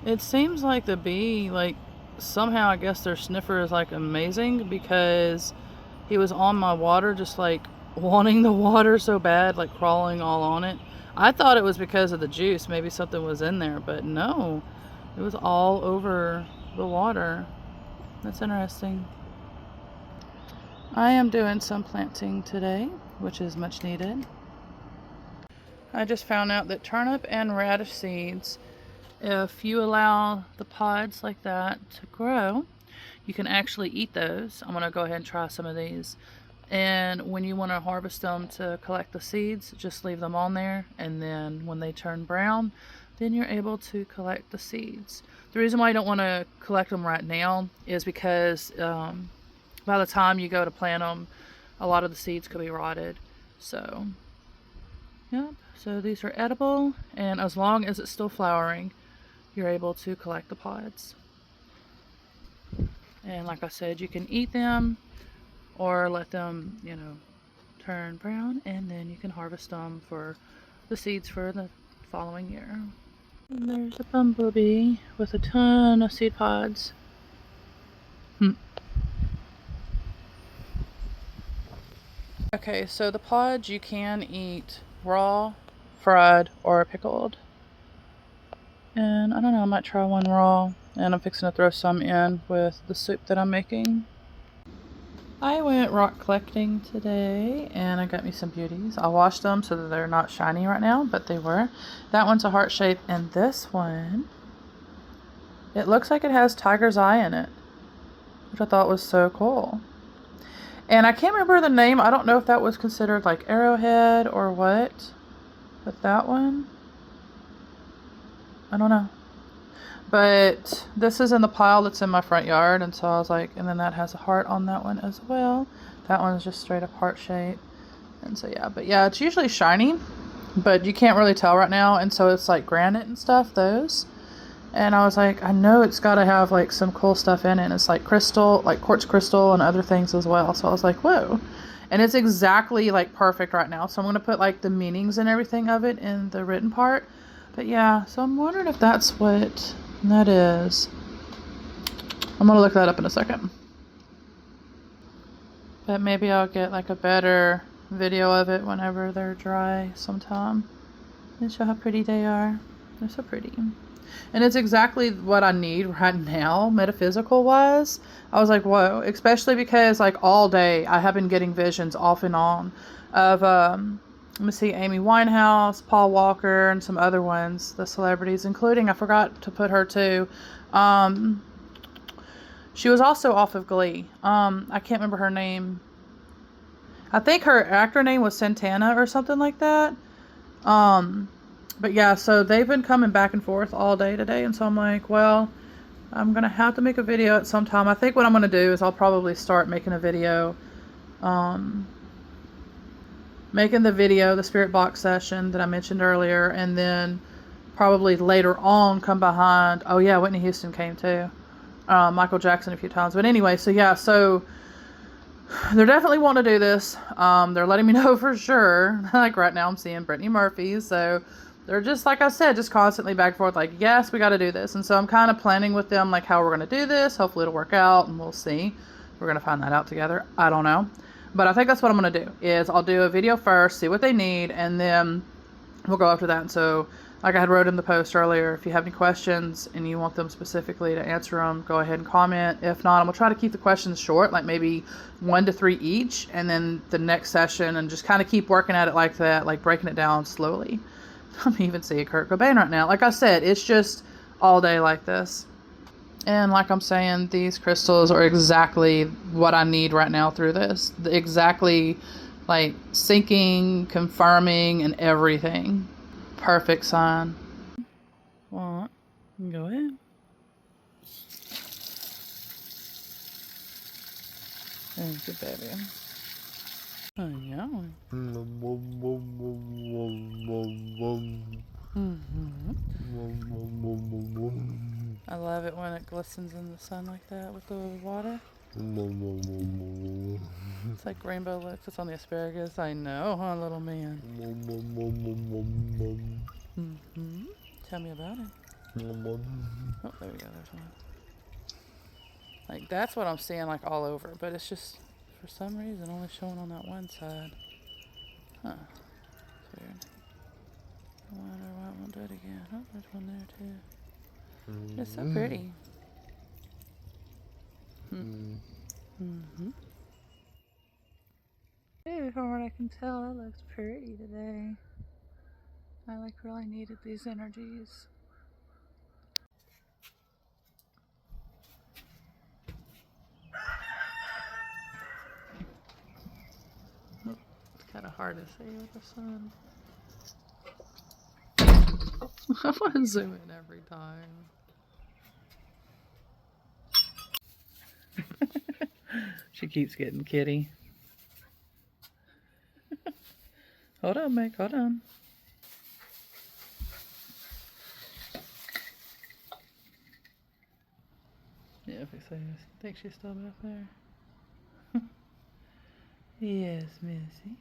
It seems like the bee, like, somehow I guess their sniffer is like amazing, because he was on my water just like wanting the water so bad, like crawling all on it. I thought it was because of the juice, maybe something was in there, but no, it was all over the water. That's interesting. I am doing some planting today, which is much needed. I just found out that turnip and radish seeds, if you allow the pods like that to grow, you can actually eat those. I'm gonna go ahead and try some of these. And when you want to harvest them to collect the seeds, just leave them on there, and then when they turn brown, then you're able to collect the seeds. The reason why I don't want to collect them right now is because by the time you go to plant them, a lot of the seeds could be rotted. So, yep. So these are edible, and as long as it's still flowering, you're able to collect the pods. And like I said, you can eat them or let them, turn brown, and then you can harvest them for the seeds for the following year. And there's a bumblebee with a ton of seed pods. Okay, so the pods you can eat raw, fried, or pickled. And I don't know, I might try one raw, and I'm fixing to throw some in with the soup that I'm making. I went rock collecting today, and I got me some beauties. I washed them so that they're not shiny right now, but they were. That one's a heart shape, and this one, it looks like it has tiger's eye in it, which I thought was so cool. And I can't remember the name. I don't know if that was considered like arrowhead or what, but that one, I don't know. But this is in the pile that's in my front yard, and so I was like, and then that has a heart on that one as well. That one's just straight up heart shape. And so yeah, but yeah, it's usually shiny, but you can't really tell right now, and so it's like granite and stuff, those. And I was like, I know it's got to have like some cool stuff in it. And it's like crystal, like quartz crystal and other things as well. So I was like, whoa. And it's exactly like perfect right now. So I'm going to put like the meanings and everything of it in the written part. But yeah, so I'm wondering if that's what that is. I'm going to look that up in a second. But maybe I'll get like a better video of it whenever they're dry sometime. And show how pretty they are. They're so pretty. And it's exactly what I need right now, metaphysical wise. I was like, whoa, especially because like all day I have been getting visions off and on of, let me see, Amy Winehouse, Paul Walker, and some other ones, the celebrities, including, I forgot to put her too. She was also off of Glee. I can't remember her name. I think her actor name was Santana or something like that. But yeah, so they've been coming back and forth all day today, and so I'm like, well, I'm gonna have to make a video at some time. I think what I'm gonna do is I'll probably start making a video, making the spirit box session that I mentioned earlier, and then probably later on come behind. Oh yeah, Whitney Houston came too. Michael Jackson a few times. But anyway, so yeah, so they're definitely wanting to do this. They're letting me know for sure. Like right now I'm seeing Brittany Murphy, so they're just, like I said, just constantly back and forth, like, yes, we got to do this. And so I'm kind of planning with them, like, how we're going to do this. Hopefully it'll work out, and we'll see. We're going to find that out together. I don't know. But I think that's what I'm going to do, is I'll do a video first, see what they need, and then we'll go after that. And so, like I had wrote in the post earlier, if you have any questions and you want them specifically to answer them, go ahead and comment. If not, I'm going to try to keep the questions short, like maybe 1 to 3 each, and then the next session, and just kind of keep working at it like that, like breaking it down slowly. I'm even seeing Kurt Cobain right now. Like I said, it's just all day like this. And like I'm saying, these crystals are exactly what I need right now through this. Exactly like syncing, confirming, and everything. Perfect sign. What? Go ahead. Thank you, baby. I know. I love it when it glistens in the sun like that with the water. It's like rainbow looks. It's on the asparagus. I know, huh, little man? Tell me about it. Oh, there we go. There's one. Like, that's what I'm seeing, like, all over. But it's just, for some reason, only showing on that one side. Huh. Weird. I wonder why it won't do it again. Oh, there's one there, too. It's so pretty. Mm-hmm. Hey, from what I can tell, it looks pretty today. I, like, really needed these energies. It's kind of hard to see with the sun. I want to zoom in every time. She keeps getting kitty. Hold on, Mick. Hold on. Yeah, if I say this, I think she's still back there. Yes, Missy.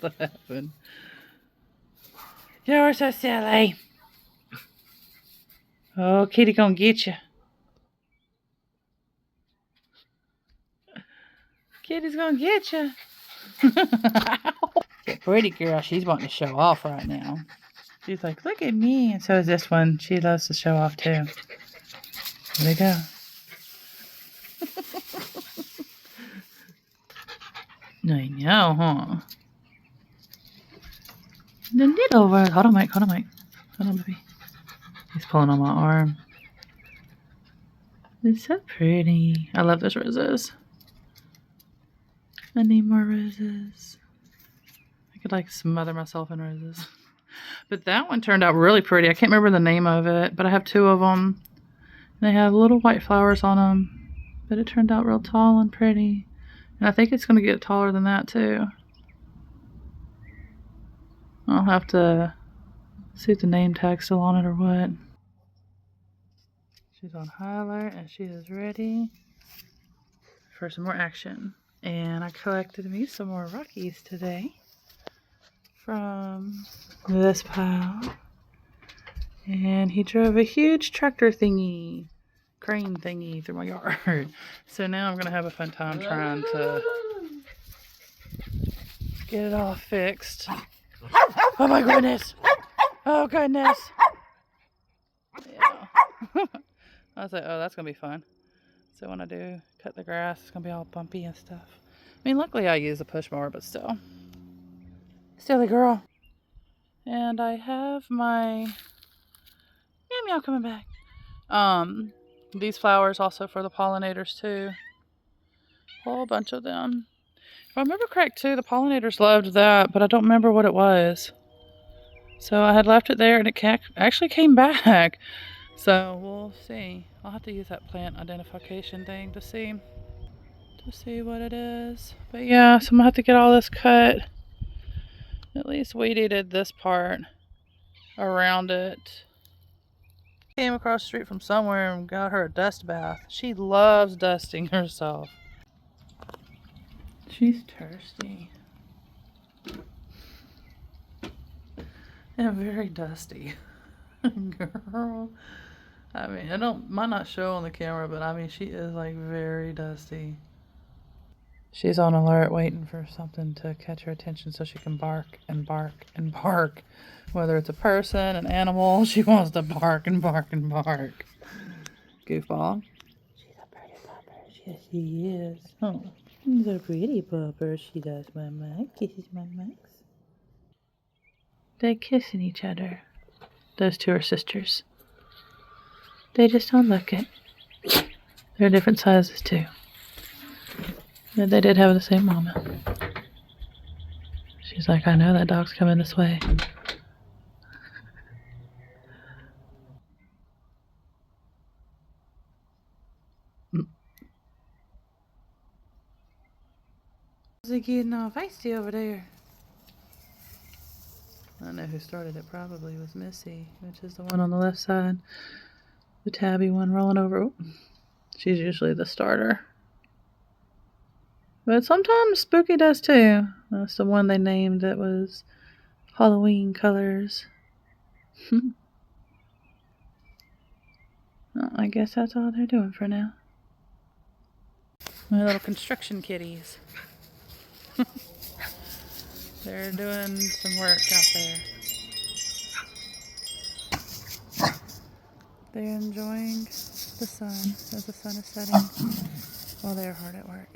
What happened? You're so silly. Oh, Kitty gonna get you. Kitty's gonna get you. Pretty girl, she's wanting to show off right now. She's like, look at me. And so is this one. She loves to show off too. There we go. I know, huh? The little one. Hold on, Mike. Hold on, Mike. Hold on, baby. He's pulling on my arm. It's so pretty. I love those roses. I need more roses. I could like smother myself in roses. But that one turned out really pretty. I can't remember the name of it, but I have two of them. They have little white flowers on them. But it turned out real tall and pretty. And I think it's going to get taller than that too. I'll have to see if the name tag's still on it or what. She's on high alert and she is ready for some more action. And I collected me some more Rockies today from this pile. And he drove a huge tractor thingy, crane thingy through my yard. So now I'm going to have a fun time trying to get it all fixed. Oh my goodness. Oh goodness. Yeah. I was like, oh, that's going to be fun. So when I do cut the grass, it's going to be all bumpy and stuff. I mean, luckily I use a push mower, but still. Silly girl. And I have my meow meow coming back. These flowers also for the pollinators too. A whole bunch of them. If I remember correct too, the pollinators loved that, but I don't remember what it was. So I had left it there and it actually came back. So we'll see. I'll have to use that plant identification thing to see what it is. But yeah, so I'm gonna have to get all this cut. At least weeded this part around it. Came across the street from somewhere and got her a dust bath. She loves dusting herself. She's thirsty. And very dusty. Girl. I mean, might not show on the camera, but I mean, she is like very dusty. She's on alert waiting for something to catch her attention so she can bark and bark and bark. Whether it's a person, an animal, she wants to bark and bark and bark. Goofball. She's a pretty pupper. Yes, she is. Oh, she's a pretty pupper. She does my mug. Kisses my mugs. They're kissing each other. Those two are sisters. They just don't look it. They're different sizes too. But they did have the same mama. She's like, I know that dog's coming this way. Is it getting all feisty over there? I know who started it probably was Missy, which is the one on the left side. The tabby one rolling over. Ooh. She's usually the starter. But sometimes Spooky does too. That's the one they named that was Halloween colors. Well, I guess that's all they're doing for now. My little construction kitties. They're doing some work out there. They're enjoying the sun as the sun is setting while they're hard at work.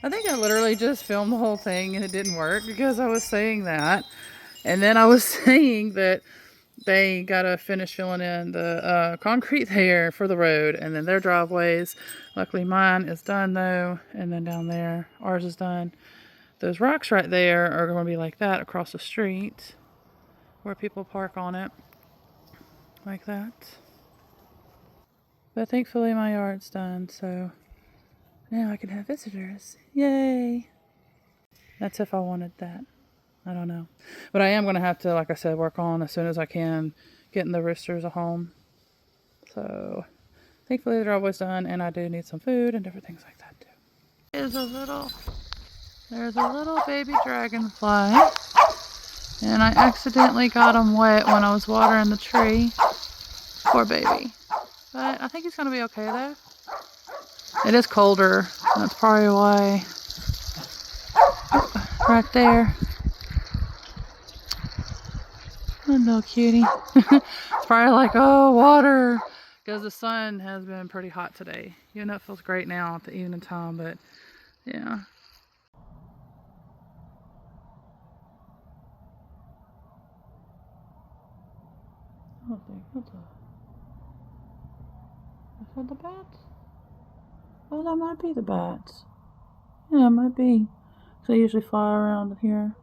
I think I literally just filmed the whole thing and it didn't work because I was saying that. And then I was saying that they got to finish filling in the concrete there for the road and then their driveways. Luckily mine is done though. And then down there, ours is done. Those rocks right there are going to be like that across the street where people park on it. Like that. But thankfully my yard's done, so now I can have visitors. Yay! That's if I wanted that. I don't know. But I am going to have to, like I said, work on as soon as I can getting the roosters a home. So thankfully they're always done, and I do need some food and different things like that too. There's a little baby dragonfly, and I accidentally got him wet when I was watering the tree. Poor baby. But I think he's going to be okay though. It is colder. That's probably why. Right there. A little cutie. It's probably like, oh, water. Because the sun has been pretty hot today. Even though it feels great now at the evening time, but yeah. Oh, what's that? Is that the bats? Oh, that might be the bats. Yeah, it might be. So they usually fly around here.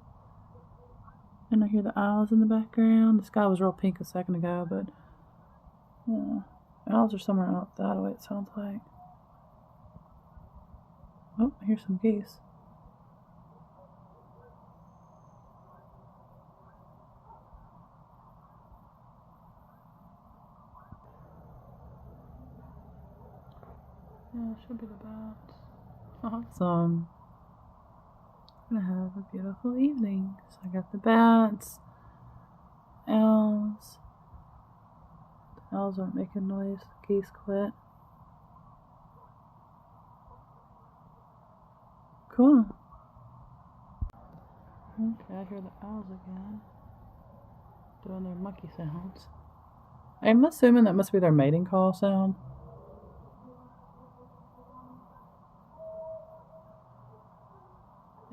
And I hear the owls in the background. The sky was real pink a second ago, but yeah. Owls are somewhere out that way, it sounds like. Oh, I hear some geese. Yeah, it should be the bats. Awesome. I'm gonna have a beautiful evening. So I got the bats, owls. The owls aren't making noise. The geese quit. Cool. Okay, I hear the owls again. Doing their monkey sounds. I'm assuming that must be their mating call sound.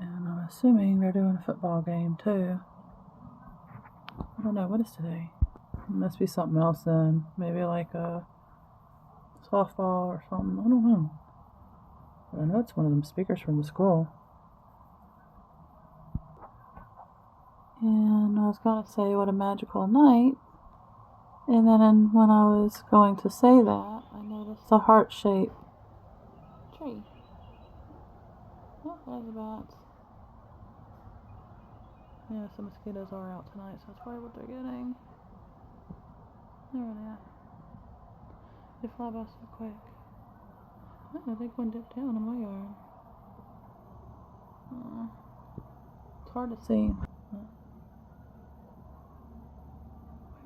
And I'm assuming they're doing a football game too. I don't know, what is today? It must be something else then. Maybe like a softball or something. I don't know. But I know it's one of them speakers from the school. And I was going to say what a magical night. And then when I was going to say that, I noticed a heart-shaped tree. Oh, there's the bats. Yeah, some mosquitoes are out tonight, so that's probably what they're getting. There they are. They fly by so quick. Oh, I think one dipped down in my yard. Oh, it's hard to see.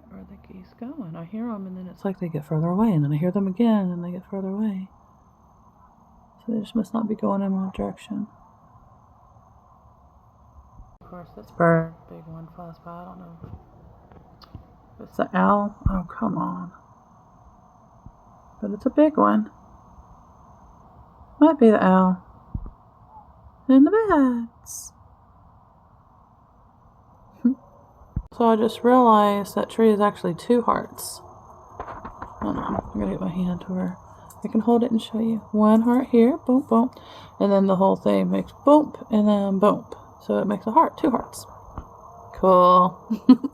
Where are the geese going? I hear them, and then it's like they get further away, and then I hear them again, and they get further away. So they just must not be going in my direction. Of course, this bird, big one, flies by. I don't know. It's the owl. Oh, come on. But it's a big one. Might be the owl. And the bats. So I just realized that tree is actually 2 hearts. Hold on, I'm gonna get my hand to where I can hold it and show you. 1 heart here, boom, boom. And then the whole thing makes boom, and then boom. So it makes a heart, 2 hearts. Cool.